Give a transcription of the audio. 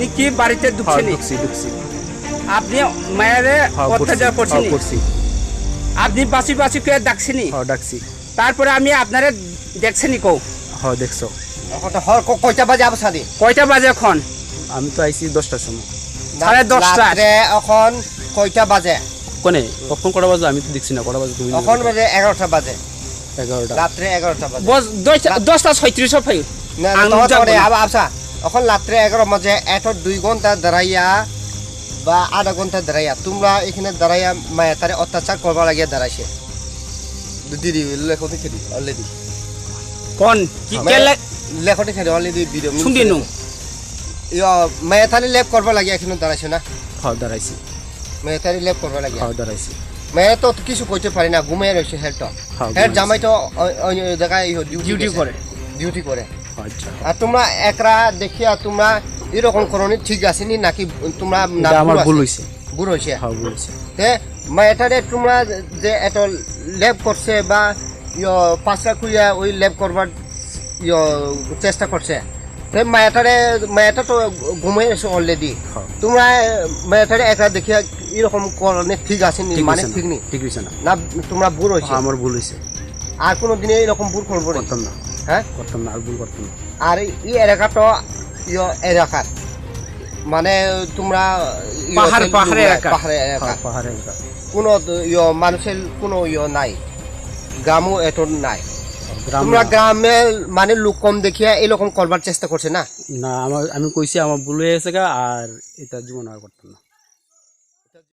আপনি কি বাড়িতে ঢুকছেন? ঢুকছি। আপনি মায়েরে অত্যাচার করছেন? আপনি বাসি বাসি কে ডাকছেনি? ডাকছি। তারপরে আমি আপনারে দেখছেনি কও? দেখছো। কয়টা বাজে আবার সাদি? কয়টা বাজে এখন? আমি তো আইছি 10টার সময়। 10:30 এখন কয়টা বাজে? কোনে কখন কটা বাজে আমি তো দেখছি না। কটা বাজে তুমি? এখন বাজে 11টা বাজে। 11টা রাত্রে 11টা বাজে। 10:36 ফাই না আচ্ছা এখন রাত্রে 11 বাজে। এত 2 ঘন্টা দাঁড়াইয়া বা আধা ঘন্টা দাঁড়াইয়া তোমরা এখানে দাঁড়াইয়া মায়া তারে অত্যাচার করবা লাগিয়া দাঁড়াইছে। দিদি লেখতে খেদি অলরেডি কোন কি কেলে লেখতে খেদি অলরেডি ভিডিও শুনদিনু মায়া তারে লেপ করবা লাগিয়া এখানে দাঁড়াইছে না? দাঁড়াইছি। মায়া তারে লেপ করবা লাগিয়া দাঁড়াইছি। মায়া তো কিছু কইতে পারি না, ঘুমিয়ে রয়েছে। হেড জামাই তো অন্য জায়গায় ডিউটি করে। আর তোমরা একরা দেখিয়া তোমরা এরকম করনি ঠিক আছে নি নাকি? তোমরা আমার ভুল হইছে। ভুল হইছে। ভুল হইছে। তে মায়াটারে তোমরা যে এত ল্যাব করছে বা পাঁচটা খুইয়া ওই ল্যাব করবার চেষ্টা করছে, তে মায়াটা তো ঘুমিয়ে এসে অলরেডি। তোমরা মায়াটারে একরা দেখিয়া এরকম করনি ঠিক আছে নি মানে ঠিক নি? ঠিক হইছে না। না তোমরা ভুল হইছে? আমার ভুল হইছে। আর কোনোদিন এরকম ভুল করবো করতাম না। হ্যাঁ করতাম না, আর ভুল করতাম না। আর এই এলাকাটা এলাকার মানে তোমরা পাহাড়ে এলাকা কোনো মানুষের কোনো নাই, গ্রামও এত নাই। তোমরা গ্রামে মানে লোক কম দেখিয়া এরকম করবার চেষ্টা করছে না? না আমি কইছি আমার ভুল হয়ে গেছে আর এটা জীবন আর করতাম না।